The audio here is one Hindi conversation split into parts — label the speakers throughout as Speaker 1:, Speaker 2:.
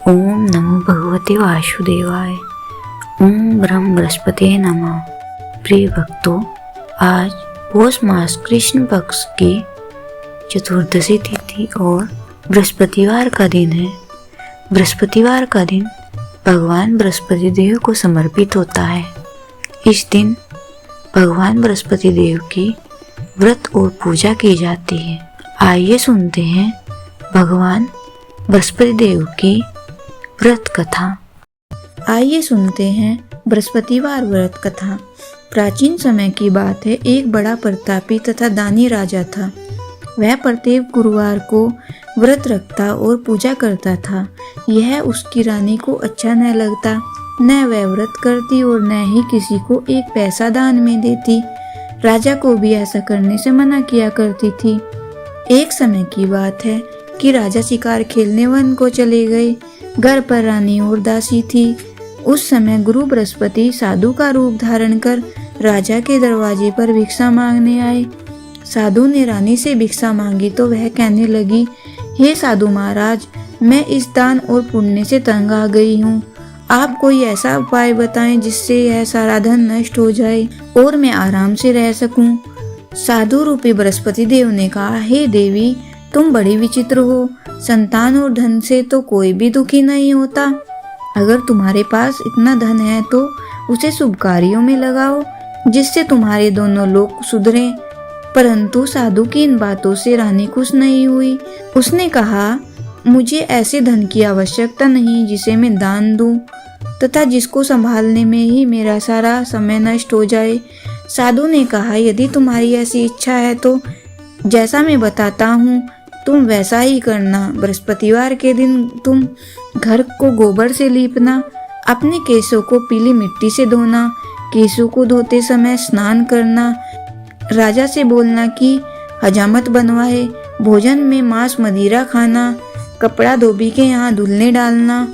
Speaker 1: ओम नमो भगवते वासुदेवाय। ओम ब्रह्म बृहस्पति नमः। प्रिय भक्तों, आज पौष मास कृष्ण पक्ष की चतुर्दशी तिथि और बृहस्पतिवार का दिन है। बृहस्पतिवार का दिन भगवान बृहस्पति देव को समर्पित होता है। इस दिन भगवान बृहस्पति देव की व्रत और पूजा की जाती है। आइए सुनते हैं भगवान बृहस्पति देव की व्रत कथा।
Speaker 2: आइए सुनते हैं बृहस्पतिवार व्रत कथा। प्राचीन समय की बात है। एक बड़ा प्रतापी तथा दानी राजा था। वह प्रत्येक गुरुवार को व्रत रखता और पूजा करता था। यह उसकी रानी को अच्छा न लगता। न वह व्रत करती और न ही किसी को एक पैसा दान में देती। राजा को भी ऐसा करने से मना किया करती थी। एक समय की बात है कि राजा शिकार खेलने वन को चले गए। घर पर रानी और दासी थी। उस समय गुरु बृहस्पति साधु का रूप धारण कर राजा के दरवाजे पर भिक्षा मांगने आए। साधु ने रानी से भिक्षा मांगी तो वह कहने लगी, हे साधु महाराज, मैं इस दान और पुण्य से तंग आ गई हूँ। आप कोई ऐसा उपाय बताएं जिससे यह सारा धन नष्ट हो जाए और मैं आराम से रह सकूं। साधु रूपी बृहस्पति देव ने कहा, हे देवी, तुम बड़ी विचित्र हो। संतान और धन से तो कोई भी दुखी नहीं होता। अगर तुम्हारे पास इतना धन है तो उसे शुभ कार्यों में लगाओ जिससे तुम्हारे दोनों लोग सुधरें। परंतु साधु की इन बातों से रानी खुश नहीं हुई। उसने कहा, मुझे ऐसे धन की आवश्यकता नहीं जिसे मैं दान दूं तथा जिसको संभालने में ही मेरा सारा समय नष्ट हो जाए। साधु ने कहा, यदि तुम्हारी ऐसी इच्छा है तो जैसा मैं बताता हूँ तुम वैसा ही करना। बृहस्पतिवार के दिन तुम घर को गोबर से लीपना, अपने केशों को पीली मिट्टी से धोना, केशों को धोते समय स्नान करना, राजा से बोलना कि हजामत बनवाए, भोजन में मांस मदिरा खाना, कपड़ा धोबी के यहाँ धुलने डालना।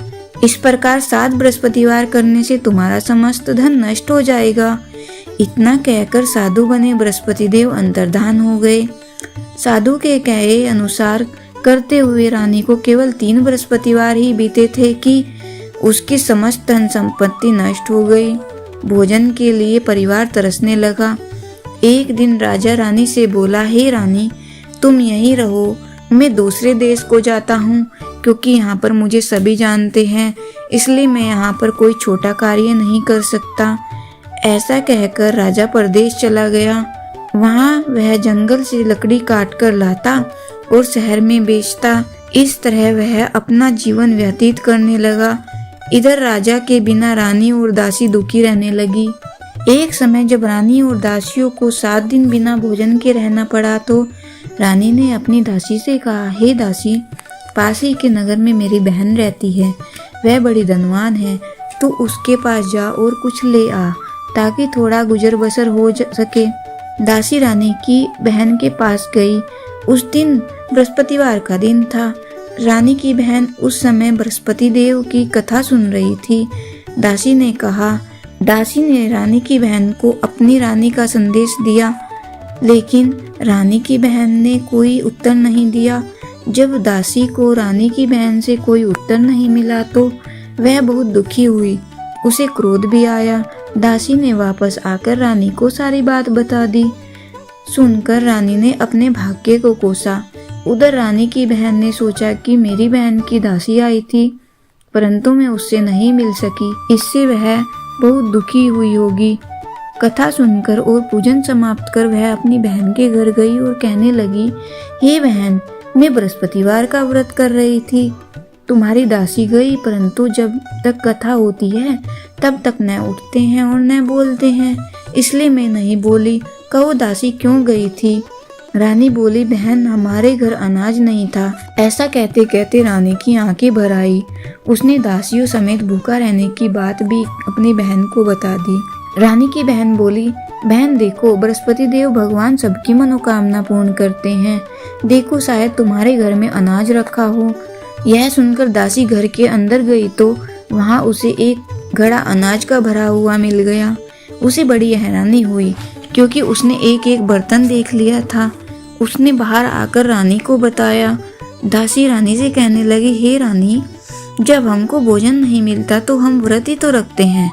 Speaker 2: इस प्रकार 7 बृहस्पतिवार करने से तुम्हारा समस्त धन नष्ट हो जाएगा। इतना कहकर साधु बने बृहस्पति देव अंतर्धान हो गए। साधु के कहे अनुसार करते हुए रानी को केवल 3 बृहस्पतिवार ही बीते थे कि उसकी समस्त धन संपत्ति नष्ट हो गई। भोजन के लिए परिवार तरसने लगा। एक दिन राजा रानी से बोला, हे रानी, तुम यहीं रहो, मैं दूसरे देश को जाता हूँ क्योंकि यहाँ पर मुझे सभी जानते हैं, इसलिए मैं यहाँ पर कोई छोटा कार्य नहीं कर सकता। ऐसा कहकर राजा परदेश चला गया। वहाँ वह जंगल से लकड़ी काट कर लाता और शहर में बेचता। इस तरह वह अपना जीवन व्यतीत करने लगा। इधर राजा के बिना रानी और दासी दुखी रहने लगी। एक समय जब रानी और दासियों को 7 दिन बिना भोजन के रहना पड़ा तो रानी ने अपनी दासी से कहा, हे दासी, पास ही के नगर में मेरी बहन रहती है, वह बड़ी धनवान है, तू उसके पास जा और कुछ ले आ ताकि थोड़ा गुजर बसर हो सके। दासी रानी की बहन के पास गई। उस दिन बृहस्पतिवार का दिन था। रानी की बहन उस समय बृहस्पति देव की कथा सुन रही थी। दासी ने रानी की बहन को अपनी रानी का संदेश दिया, लेकिन रानी की बहन ने कोई उत्तर नहीं दिया। जब दासी को रानी की बहन से कोई उत्तर नहीं मिला तो वह बहुत दुखी हुई। उसे क्रोध भी आया। दासी ने वापस आकर रानी को सारी बात बता दी। सुनकर रानी ने अपने भाग्य को कोसा। उधर रानी की बहन ने सोचा कि मेरी बहन की दासी आई थी परंतु मैं उससे नहीं मिल सकी, इससे वह बहुत दुखी हुई होगी। कथा सुनकर और पूजन समाप्त कर वह अपनी बहन के घर गई और कहने लगी, हे बहन, मैं बृहस्पतिवार का व्रत कर रही थी। तुम्हारी दासी गई परंतु जब तक कथा होती है तब तक न उठते हैं और न बोलते हैं, इसलिए मैं नहीं बोली। कहो दासी क्यों गई थी? रानी बोली, बहन, हमारे घर अनाज नहीं था। ऐसा कहते कहते रानी की आंखें भर आई। उसने दासियों समेत भूखा रहने की बात भी अपनी बहन को बता दी। रानी की बहन बोली, बहन देखो, बृहस्पति देव भगवान सबकी मनोकामना पूर्ण करते हैं। देखो, शायद तुम्हारे घर में अनाज रखा हो। यह सुनकर दासी घर के अंदर गई तो वहाँ उसे एक घड़ा अनाज का भरा हुआ मिल गया। उसे बड़ी हैरानी हुई क्योंकि उसने एक एक बर्तन देख लिया था। उसने बाहर आकर रानी को बताया। दासी रानी से कहने लगी, हे रानी, जब हमको भोजन नहीं मिलता तो हम व्रत ही तो रखते हैं,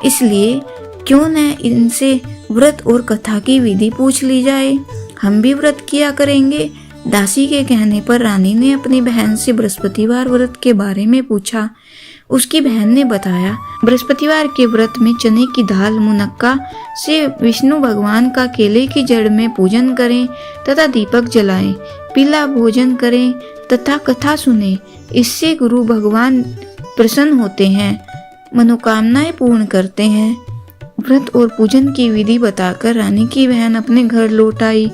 Speaker 2: इसलिए क्यों न इनसे व्रत और कथा की विधि पूछ ली जाए, हम भी व्रत किया करेंगे। दासी के कहने पर रानी ने अपनी बहन से बृहस्पतिवार व्रत के बारे में पूछा। उसकी बहन ने बताया, बृहस्पतिवार के व्रत में चने की दाल मुनक्का से विष्णु भगवान का केले की जड़ में पूजन करें तथा दीपक जलाएं, पीला भोजन करें तथा कथा सुने। इससे गुरु भगवान प्रसन्न होते हैं, मनोकामनाएं पूर्ण करते हैं। व्रत और पूजन की विधि बताकर रानी की बहन अपने घर लौट आई।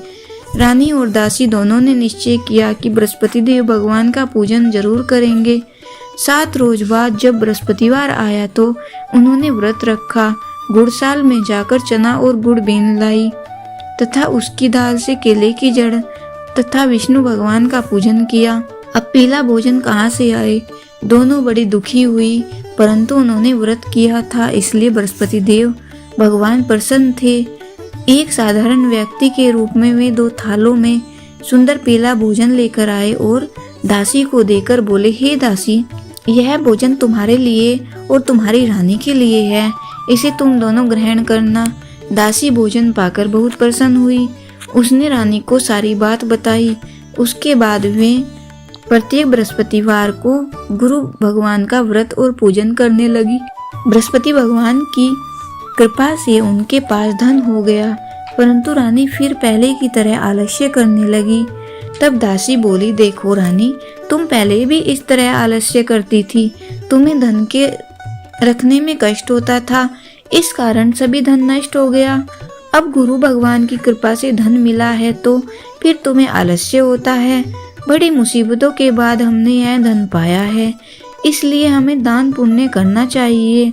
Speaker 2: रानी और दासी दोनों ने निश्चय किया कि बृहस्पति देव भगवान का पूजन जरूर करेंगे। 7 रोज बाद जब बृहस्पतिवार आया तो उन्होंने व्रत रखा। गुड़साल में जाकर चना और गुड़ बीन लाई तथा उसकी दाल से केले की जड़ तथा विष्णु भगवान का पूजन किया। अब पीला भोजन कहाँ से आए? दोनों बड़ी दुखी हुई, परंतु उन्होंने व्रत किया था इसलिए बृहस्पति देव भगवान प्रसन्न थे। एक साधारण व्यक्ति के रूप में वे 2 थालों में सुंदर पीला भोजन लेकर आए और दासी को देकर बोले, हे दासी, यह भोजन तुम्हारे लिए और तुम्हारी रानी के लिए है, इसे तुम दोनों ग्रहण करना। दासी भोजन पाकर बहुत प्रसन्न हुई। उसने रानी को सारी बात बताई। उसके बाद वे प्रत्येक बृहस्पतिवार को गुरु भगवान का व्रत और पूजन करने लगी। बृहस्पति भगवान की कृपा से उनके पास धन हो गया, परंतु रानी फिर पहले की तरह आलस्य करने लगी। तब दासी बोली, देखो रानी, तुम पहले भी इस तरह आलस्य करती थी, तुम्हें धन के रखने में कष्ट होता था, इस कारण सभी धन नष्ट हो गया। अब गुरु भगवान की कृपा से धन मिला है तो फिर तुम्हें आलस्य होता है। बड़ी मुसीबतों के बाद हमने यह धन पाया है, इसलिए हमें दान पुण्य करना चाहिए।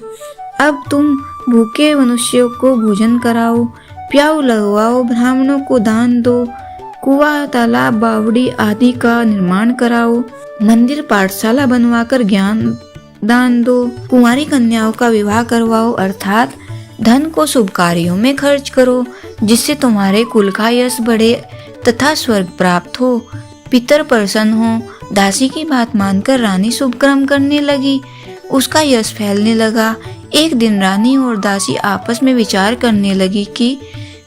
Speaker 2: अब तुम भूखे मनुष्यों को भोजन कराओ, प्याऊ लगवाओ, ब्राह्मणों को दान दो, कुआं, तालाब, बावड़ी आदि का निर्माण कराओ, मंदिर पाठशाला बनवाकर ज्ञान दान दो, कुंवारी कन्याओं का विवाह करवाओ, अर्थात धन को शुभ कार्यों में खर्च करो, जिससे तुम्हारे कुल का यश बढ़े तथा स्वर्ग प्राप्त हो, पितर प्रसन्न हो। दासी की बात मानकर रानी शुभ कर्म करने लगी। उसका यश फैलने लगा। एक दिन रानी और दासी आपस में विचार करने लगी कि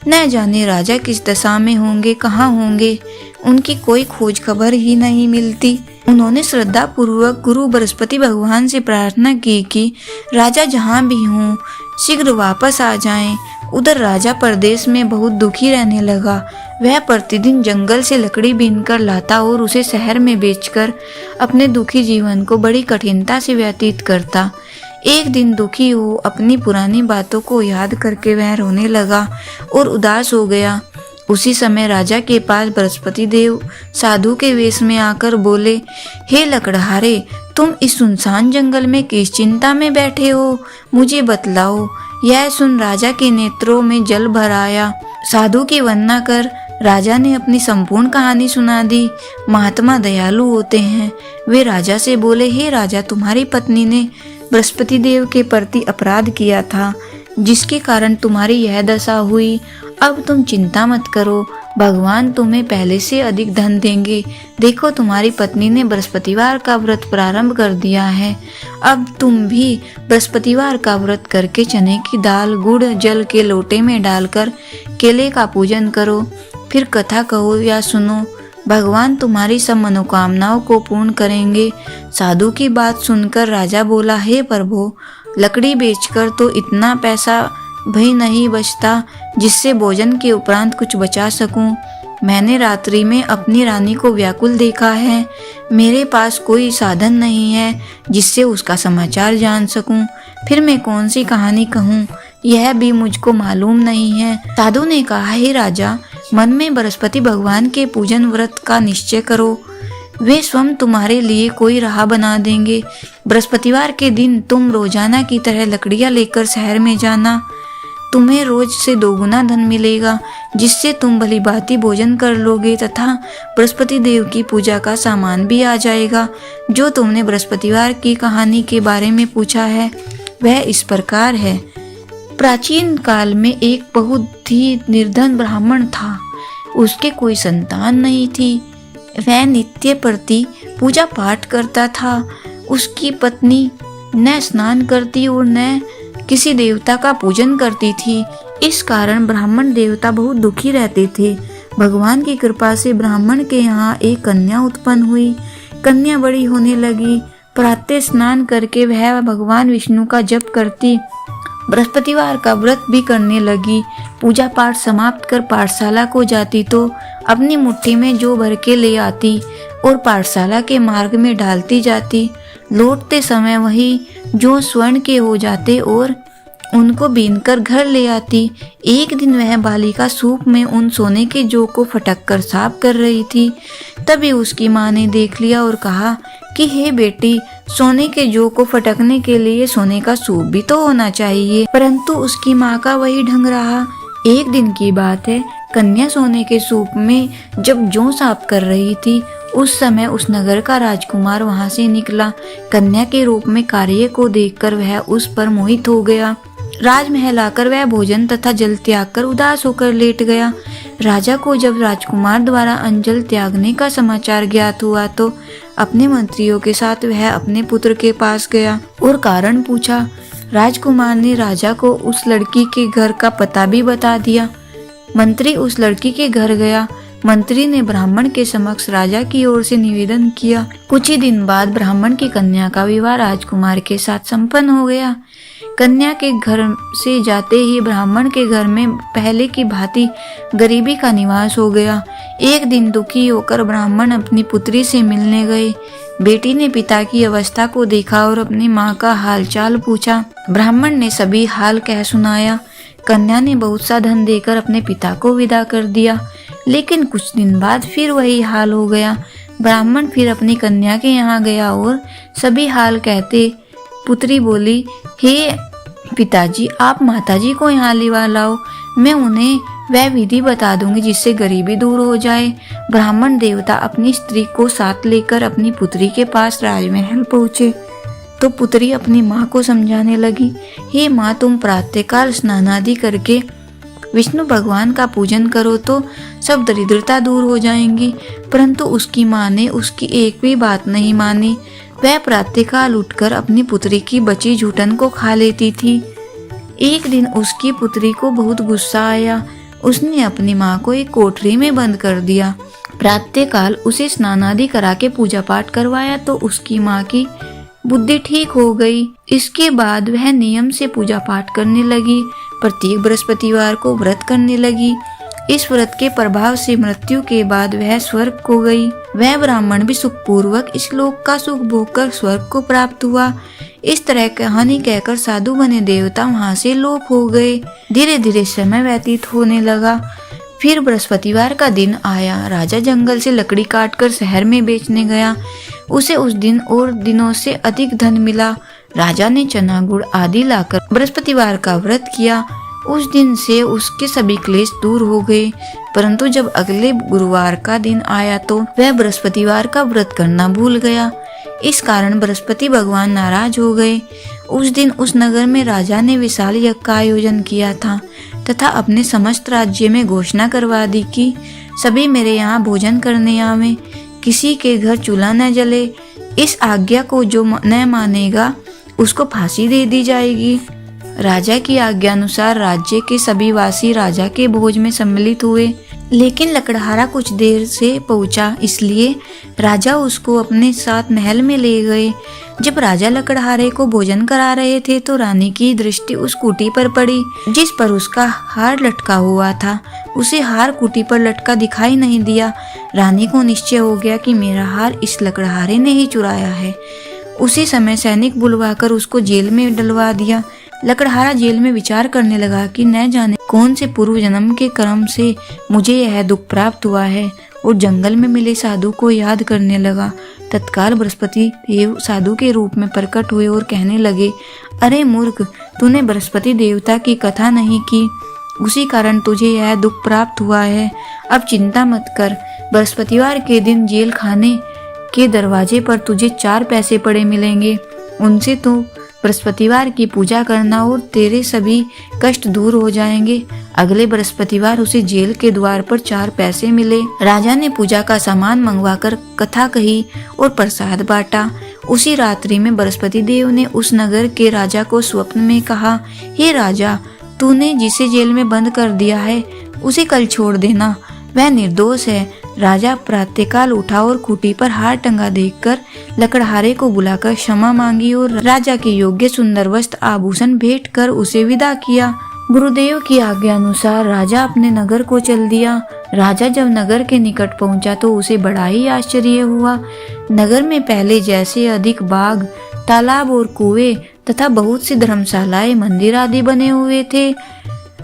Speaker 2: न जाने राजा किस दशा में होंगे, कहाँ होंगे, उनकी कोई खोज खबर ही नहीं मिलती। उन्होंने श्रद्धा पूर्वक गुरु बृहस्पति भगवान से प्रार्थना की कि राजा जहाँ भी हों शीघ्र वापस आ जाएं। उधर राजा परदेश में बहुत दुखी रहने लगा। वह प्रतिदिन जंगल से लकड़ी बीनकर लाता और उसे शहर में बेचकर अपने दुखी जीवन को बड़ी कठिनता से व्यतीत करता। एक दिन दुखी हो अपनी पुरानी बातों को याद करके वह रोने लगा और उदास हो गया। उसी समय राजा के पास बृहस्पति देव साधु के वेश में आकर बोले, हे लकड़हारे, तुम इस सुनसान जंगल में किस चिंता में बैठे हो, मुझे बतलाओ। यह सुन राजा के नेत्रों में जल भर आया। साधु की वंदना कर राजा ने अपनी संपूर्ण कहानी सुना दी। महात्मा दयालु होते हैं। वे राजा से बोले, हे राजा, तुम्हारी पत्नी ने बृहस्पति देव के प्रति अपराध किया था, जिसके कारण तुम्हारी यह दशा हुई। अब तुम चिंता मत करो, भगवान तुम्हें पहले से अधिक धन देंगे। देखो, तुम्हारी पत्नी ने बृहस्पतिवार का व्रत प्रारंभ कर दिया है। अब तुम भी बृहस्पतिवार का व्रत करके चने की दाल गुड़ जल के लोटे में डालकर केले का पूजन करो, फिर कथा कहो या सुनो। भगवान तुम्हारी सब मनोकामनाओं को पूर्ण करेंगे। साधु की बात सुनकर राजा बोला, हे प्रभु, लकड़ी बेचकर तो इतना पैसा भी नहीं बचता जिससे भोजन के उपरांत कुछ बचा सकूं। मैंने रात्रि में अपनी रानी को व्याकुल देखा है। मेरे पास कोई साधन नहीं है जिससे उसका समाचार जान सकूं। फिर मैं कौन सी कहानी कहूं, यह भी मुझको मालूम नहीं है। साधु ने कहा, हे राजा, मन में बृहस्पति भगवान के पूजन व्रत का निश्चय करो, वे स्वयं तुम्हारे लिए कोई राह बना देंगे। बृहस्पतिवार के दिन तुम रोजाना की तरह लकड़ियां लेकर शहर में जाना। तुम्हें रोज से 2 गुना धन मिलेगा, जिससे तुम भली भांति भोजन कर लोगे तथा बृहस्पति देव की पूजा का सामान भी आ जाएगा। जो तुमने बृहस्पतिवार की कहानी के बारे में पूछा है वह इस प्रकार है। प्राचीन काल में एक बहुत ही निर्धन ब्राह्मण था। उसके कोई संतान नहीं थी। वह नित्य प्रति पूजा पाठ करता था उसकी पत्नी न स्नान करती और न किसी देवता का पूजन करती थी। इस कारण ब्राह्मण देवता बहुत दुखी रहते थे। भगवान की कृपा से ब्राह्मण के यहाँ एक कन्या उत्पन्न हुई। कन्या बड़ी होने लगी। प्रातः स्नान करके वह भगवान विष्णु का जप करती, बृहस्पतिवार का व्रत भी करने लगी। पूजा पाठ समाप्त कर पाठशाला को जाती तो अपनी मुट्ठी में जौ भर के ले आती और पाठशाला के मार्ग में डालती जाती। लौटते समय वही जौ स्वर्ण के हो जाते और उनको बीनकर घर ले आती। एक दिन वह बालिका सूप में उन सोने के जौ को फटक कर साफ कर रही थी। तभी उसकी माँ ने देख लिया और कहा कि हे बेटी, सोने के जौ को फटकने के लिए सोने का सूप भी तो होना चाहिए। परंतु उसकी माँ का वही ढंग रहा। एक दिन की बात है, कन्या सोने के सूप में जब जौ साफ कर रही थी, उस समय उस नगर का राजकुमार वहां से निकला। कन्या के रूप में कार्य को देखकर वह उस पर मोहित हो गया। राजमहल आकर वह भोजन तथा जल त्याग कर उदास होकर लेट गया। राजा को जब राजकुमार द्वारा अंजल त्यागने का समाचार ज्ञात हुआ तो अपने मंत्रियों के साथ वह अपने पुत्र के पास गया और कारण पूछा। राजकुमार ने राजा को उस लड़की के घर का पता भी बता दिया। मंत्री उस लड़की के घर गया। मंत्री ने ब्राह्मण के समक्ष राजा की ओर से निवेदन किया। कुछ ही दिन बाद ब्राह्मण की कन्या का विवाह राजकुमार के साथ संपन्न हो गया। कन्या के घर से जाते ही ब्राह्मण के घर में पहले की भांति गरीबी का निवास हो गया। एक दिन दुखी होकर ब्राह्मण अपनी पुत्री से मिलने गए। बेटी ने पिता की अवस्था को देखा और अपनी माँ का हालचाल पूछा। ब्राह्मण ने सभी हाल कह सुनाया। कन्या ने बहुत सा धन देकर अपने पिता को विदा कर दिया, लेकिन कुछ दिन बाद फिर वही हाल हो गया। ब्राह्मण फिर अपनी कन्या के यहाँ गया और सभी हाल कहते पुत्री बोली, हे पिताजी, आप माताजी को यहाँ लिवा लाओ, मैं उन्हें वह विधि बता दूंगी जिससे गरीबी दूर हो जाए। ब्राह्मण देवता अपनी स्त्री को साथ लेकर अपनी पुत्री के पास राजमहल पहुँचे तो पुत्री अपनी माँ को समझाने लगी, हे माँ, तुम प्रातःकाल स्नान आदि करके विष्णु भगवान का पूजन करो तो सब दरिद्रता दूर हो जाएंगी। परंतु उसकी माँ ने उसकी एक भी बात नहीं मानी। वह प्रातःकाल उठकर अपनी पुत्री की बची जूठन को खा लेती थी। एक दिन उसकी पुत्री को बहुत गुस्सा आया। उसने अपनी माँ को एक कोठरी में बंद कर दिया। प्रातःकाल उसे स्नान आदि करा के पूजा पाठ करवाया तो उसकी माँ की बुद्धि ठीक हो गई। इसके बाद वह नियम से पूजा पाठ करने लगी। प्रत्येक बृहस्पतिवार को व्रत करने लगी। इस व्रत के प्रभाव से मृत्यु के बाद वह स्वर्ग को गई। वह ब्राह्मण भी सुखपूर्वक इस लोक का सुख भोग कर स्वर्ग को प्राप्त हुआ। इस तरह कहानी कहकर साधु बने देवता वहां से लोप हो गए। धीरे धीरे समय व्यतीत होने लगा। फिर बृहस्पतिवार का दिन आया। राजा जंगल से लकड़ी काटकर शहर में बेचने गया। उसे उस दिन और दिनों से अधिक धन मिला। राजा ने चना गुड़ आदि लाकर बृहस्पतिवार का व्रत किया। उस दिन से उसके सभी क्लेश दूर हो गए। परंतु जब अगले गुरुवार का दिन आया तो वह बृहस्पतिवार का व्रत करना भूल गया। इस कारण बृहस्पति भगवान नाराज हो गए। उस दिन उस नगर में राजा ने विशाल यज्ञ का आयोजन किया था तथा अपने समस्त राज्य में घोषणा करवा दी कि सभी मेरे यहाँ भोजन करने आवे, किसी के घर चूल्हा न जले। इस आज्ञा को जो न मानेगा उसको फांसी दे दी जाएगी। राजा की आज्ञा अनुसार राज्य के सभी वासी राजा के भोज में सम्मिलित हुए, लेकिन लकड़हारा कुछ देर से पहुंचा, इसलिए राजा उसको अपने साथ महल में ले गए। जब राजा लकड़हारे को भोजन करा रहे थे तो रानी की दृष्टि उस कुटी पर पड़ी जिस पर उसका हार लटका हुआ था। उसे हार कुटी पर लटका दिखाई नहीं दिया। रानी को निश्चय हो गया कि मेरा हार इस लकड़हारे ने ही चुराया है। उसी समय सैनिक बुलवाकर उसको जेल में डलवा दिया। लकड़हारा जेल में विचार करने लगा कि न जाने कौन से पूर्व जन्म के कर्म से मुझे यह दुख प्राप्त हुआ है, और जंगल में मिले साधु को याद करने लगा। तत्काल बृहस्पति देव साधु के रूप में प्रकट हुए और कहने लगे, अरे मूर्ख, तूने बृहस्पति देवता की कथा नहीं की, उसी कारण तुझे यह दुख प्राप्त हुआ है। अब चिंता मत कर, बृहस्पतिवार के दिन जेल खाने के दरवाजे पर तुझे 4 पैसे पड़े मिलेंगे। उनसे तू बृहस्पतिवार की पूजा करना और तेरे सभी कष्ट दूर हो जाएंगे। अगले बृहस्पतिवार उसे जेल के द्वार पर 4 पैसे मिले। राजा ने पूजा का सामान मंगवाकर कथा कही और प्रसाद बांटा उसी रात्रि में बृहस्पति देव ने उस नगर के राजा को स्वप्न में कहा, हे राजा, तूने जिसे जेल में बंद कर दिया है उसे कल छोड़ देना, वह निर्दोष है। राजा प्रातःकाल उठा और खूंटी पर हार टंगा देखकर लकड़हारे को बुलाकर क्षमा मांगी और राजा के योग्य सुंदर वस्त्र आभूषण भेंट कर उसे विदा किया। गुरुदेव की आज्ञा अनुसार राजा अपने नगर को चल दिया। राजा जब नगर के निकट पहुंचा तो उसे बड़ा ही आश्चर्य हुआ। नगर में पहले जैसे अधिक बाग, तालाब और कुएं तथा बहुत सी धर्मशालाएं, मंदिर आदि बने हुए थे।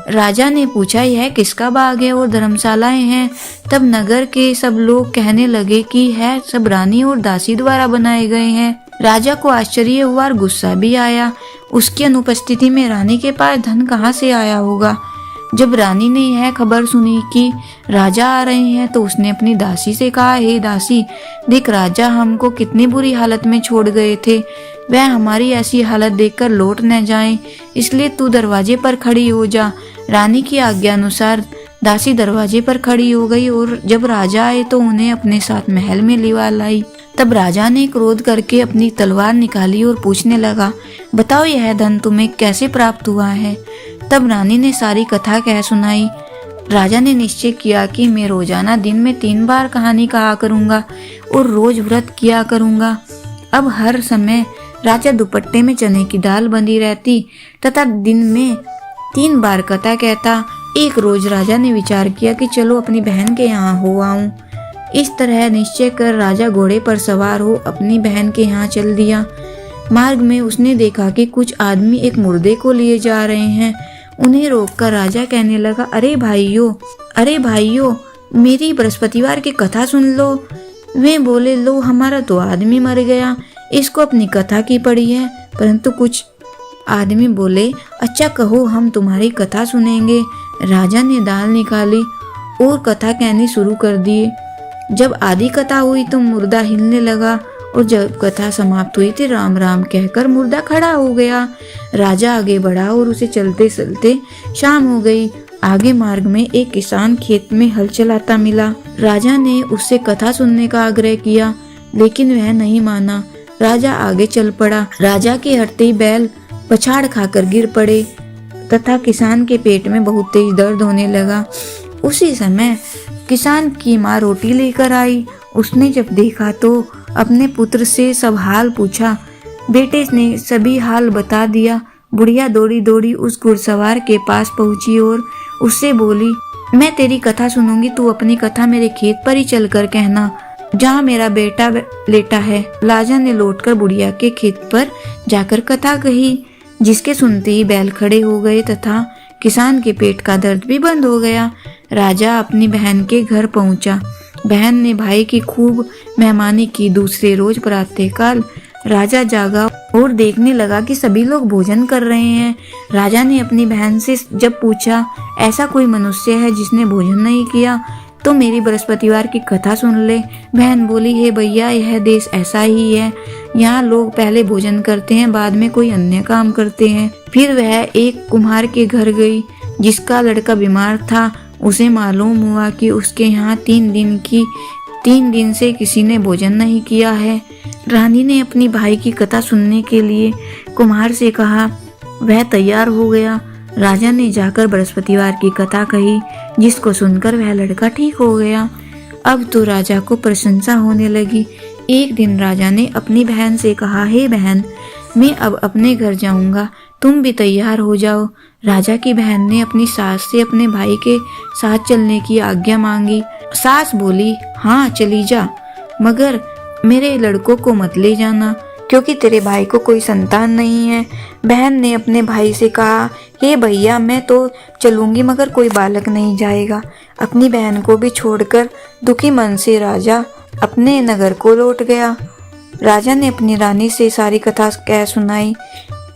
Speaker 2: राजा ने पूछा, यह किसका बाग है और धर्मशालाएं हैं? तब नगर के सब लोग कहने लगे कि यह सब रानी और दासी द्वारा बनाए गए हैं। राजा को आश्चर्य हुआ और गुस्सा भी आया। उसकी अनुपस्थिति में रानी के पास धन कहाँ से आया होगा? जब रानी ने यह खबर सुनी कि राजा आ रहे हैं तो उसने अपनी दासी से कहा, हे दासी, देख राजा हमको कितनी बुरी हालत में छोड़ गए थे, वह हमारी ऐसी हालत देखकर लौट न जाएं, इसलिए तू दरवाजे पर खड़ी हो जा। रानी की आज्ञा अनुसार दासी दरवाजे पर खड़ी हो गई और जब राजा आए तो उन्हें अपने साथ महल में लिवा लाई। तब राजा ने क्रोध करके अपनी तलवार निकाली और पूछने लगा, बताओ यह धन तुम्हें कैसे प्राप्त हुआ है? तब रानी ने सारी कथा कह सुनाई। राजा ने निश्चय किया कि मैं रोजाना दिन में 3 बार कहानी कहा करूंगा और रोज व्रत किया करूंगा। अब हर समय राजा दुपट्टे में चने की दाल बंधी रहती तथा दिन में 3 बार कथा कहता। एक रोज राजा ने विचार किया कि चलो अपनी बहन के यहाँ हो आऊं। इस तरह निश्चय कर राजा घोड़े पर सवार हो अपनी बहन के यहाँ चल दिया। मार्ग में उसने देखा कि कुछ आदमी एक मुर्दे को लिए जा रहे हैं। उन्हें रोककर राजा कहने लगा, अरे भाइयों, मेरी बृहस्पतिवार की कथा सुन लो। वे बोले, लो हमारा तो आदमी मर गया, इसको अपनी कथा की पड़ी है। परंतु कुछ आदमी बोले, अच्छा कहो, हम तुम्हारी कथा सुनेंगे। राजा ने दाल निकाली और कथा कहनी शुरू कर दी। जब आधी कथा हुई तो मुर्दा हिलने लगा और जब कथा समाप्त हुई थी राम राम कहकर मुर्दा खड़ा हो गया। राजा आगे बढ़ा और उसे चलते चलते शाम हो गई। आगे मार्ग में एक किसान खेत में हल चलाता मिला। राजा ने उससे कथा सुनने का आग्रह किया लेकिन वह नहीं माना। राजा आगे चल पड़ा। राजा के हटते ही बैल पछाड़ खाकर गिर पड़े तथा किसान के पेट में बहुत तेज दर्द होने लगा। उसी समय किसान की माँ रोटी लेकर आई। उसने जब देखा तो अपने पुत्र से सब हाल पूछा। बेटे ने सभी हाल बता दिया। बुढ़िया दौड़ी दौड़ी उस घुड़सवार के पास पहुंची और उससे बोली, मैं तेरी कथा सुनूंगी, तू अपनी कथा मेरे खेत पर ही चलकर कहना जहाँ मेरा बेटा लेटा है। राजा ने लौटकर बुढ़िया के खेत पर जाकर कथा कही, जिसके सुनते ही बैल खड़े हो गए तथा किसान के पेट का दर्द भी बंद हो गया। राजा अपनी बहन के घर पहुंचा। बहन ने भाई की खूब मेहमानी की। दूसरे रोज प्रातःकाल राजा जागा और देखने लगा कि सभी लोग भोजन कर रहे हैं। राजा ने अपनी बहन से जब पूछा, ऐसा कोई मनुष्य है जिसने भोजन नहीं किया तो मेरी बृहस्पतिवार की कथा सुन ले। बहन बोली, हे भैया, यह देश ऐसा ही है, यहाँ लोग पहले भोजन करते हैं, बाद में कोई अन्य काम करते हैं। फिर वह एक कुम्हार के घर गई जिसका लड़का बीमार था। उसे मालूम हुआ कि उसके यहाँ 3 दिन से किसी ने भोजन नहीं किया है। रानी ने अपनी भाई की कथा सुनने के लिए कुम्हार से कहा। वह तैयार हो गया। राजा ने जाकर बृहस्पतिवार की कथा कही, जिसको सुनकर वह लड़का ठीक हो गया। अब तो राजा को प्रशंसा होने लगी। एक दिन राजा ने अपनी बहन से कहा, हे बहन, मैं अब अपने घर जाऊंगा, तुम भी तैयार हो जाओ। राजा की बहन ने अपनी सास से अपने भाई के साथ चलने की आज्ञा मांगी। सास बोली, हाँ चली जा, मगर मेरे लड़कों को मत ले जाना क्योंकि तेरे भाई को कोई संतान नहीं है। बहन ने अपने भाई से कहा, हे भैया, मैं तो चलूंगी मगर कोई बालक नहीं जाएगा। अपनी बहन को भी छोड़कर दुखी मन से राजा अपने नगर को लौट गया। राजा ने अपनी रानी से सारी कथा कह सुनाई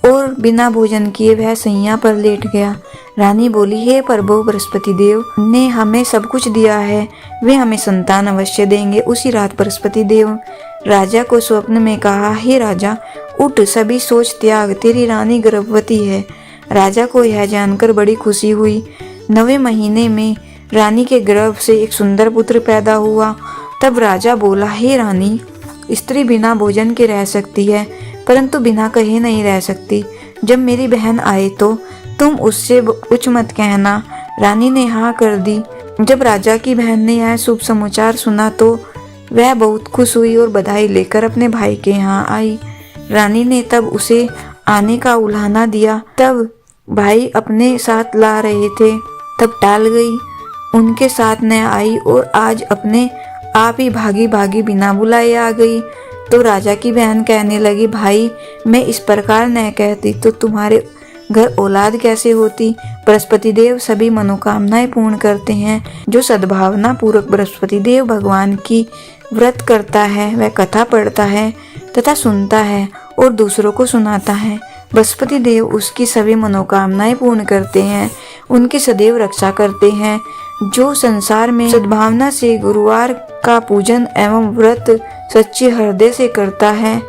Speaker 2: और बिना भोजन किए वह सैया पर लेट गया। रानी बोली, हे प्रभु बृहस्पति देव ने हमें सब कुछ दिया है, वे हमें संतान अवश्य देंगे। उसी रात बृहस्पति देव राजा को स्वप्न में कहा, हे राजा, उठ, सभी सोच त्याग, तेरी रानी गर्भवती है। राजा को यह जानकर बड़ी खुशी हुई। 9वें महीने में रानी के गर्भ से एक सुंदर पुत्र पैदा हुआ। तब राजा बोला, हे रानी, स्त्री बिना भोजन के रह सकती है, परंतु बिना कहे नहीं रह सकती। जब मेरी बहन आए तो तुम उससे कुछ मत कहना। रानी ने हाँ कर दी। जब राजा की बहन ने यह शुभ समाचार सुना तो वह बहुत खुश हुई और बधाई लेकर अपने भाई के यहाँ आई। रानी ने तब उसे आने का उलाहना दिया। तब भाई अपने साथ ला रहे थे, तब टाल गई, उनके साथ न आई और आज अपने आप ही भागी भागी बिना बुलाए आ गई। तो राजा की बहन कहने लगी, भाई मैं इस प्रकार न कहती तो तुम्हारे घर औलाद कैसे होती। बृहस्पति देव सभी मनोकामनाएं पूर्ण करते हैं। जो सद्भावना पूर्वक बृहस्पति देव भगवान की व्रत करता है वह कथा पढ़ता है तथा सुनता है और दूसरों को सुनाता है। बृहस्पति देव उसकी सभी मनोकामनाएं पूर्ण करते हैं, उनकी सदैव रक्षा करते हैं। जो संसार में सद्भावना से गुरुवार का पूजन एवं व्रत सच्चे हृदय से करता है,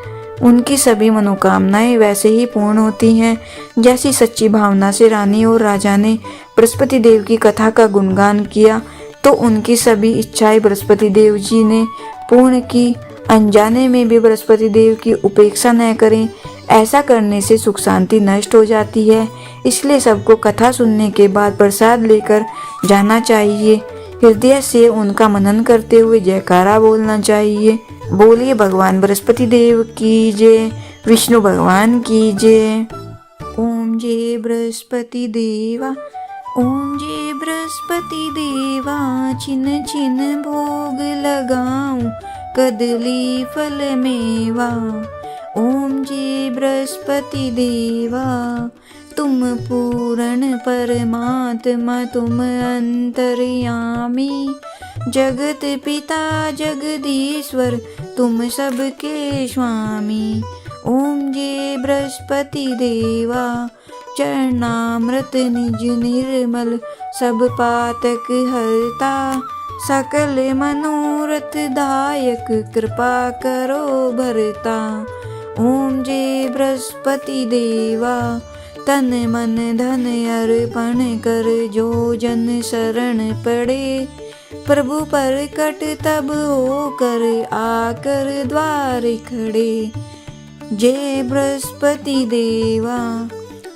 Speaker 2: उनकी सभी मनोकामनाएं वैसे ही पूर्ण होती हैं जैसी सच्ची भावना से रानी और राजा ने बृहस्पति देव की कथा का गुणगान किया तो उनकी सभी इच्छाएं बृहस्पति देव जी ने पूर्ण की। अनजाने में भी बृहस्पति देव की उपेक्षा न करें, ऐसा करने से सुख शांति नष्ट हो जाती है। इसलिए सबको कथा सुनने के बाद प्रसाद लेकर जाना चाहिए। हृदय से उनका मनन करते हुए जयकारा बोलना चाहिए। बोलिए भगवान बृहस्पति देव की जय, विष्णु भगवान की जय। ओम जय बृहस्पति देवा, ओम जय बृहस्पति देवा। छिन छिन भोग लगाऊं कदली फल मेवा। ओम जय बृहस्पति देवा, तुम पूर्ण परमात्मा तुम अंतर्यामी। जगत पिता जगदीश्वर तुम सबके स्वामी। ओम जय बृहस्पति देवा, चरणामृत निज निर्मल सब पातक हरता। सकल मनोरथ दायक कृपा करो भरता। ओम जय बृहस्पति देवा, तन मन धन अर्पण कर जो जन शरण पड़े। प्रभु प्रकट तब होकर आकर द्वार खड़े। जय बृहस्पति देवा,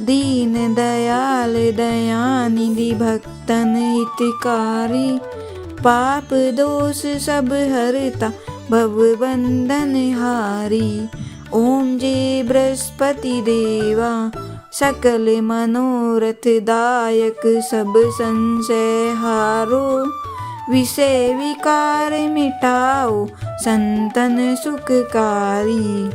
Speaker 2: दीन दयाल दयानिधि भक्तन हितकारी। पाप दोष सब हरता भव बंधन हारी। ओम जय बृहस्पति देवा, सकल मनोरथ दायक सब संशय हारो। विषय विकार मिटाओ संतन सुखकारी।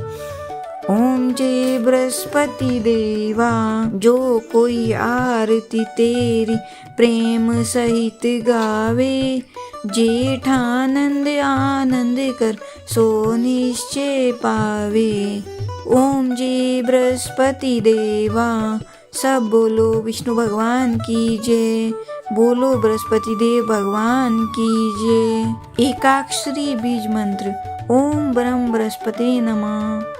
Speaker 2: ओम जय बृहस्पति देवा, जो कोई आरती तेरी प्रेम सहित गावे। जेठानंद आनंद कर सो निश्चय पावे। ओम जय बृहस्पति देवा, सब बोलो विष्णु भगवान की जय, बोलो बृहस्पति देव भगवान की जय। एकाक्षरी बीज मंत्र। ओम ब्रह्म बृहस्पते नमः।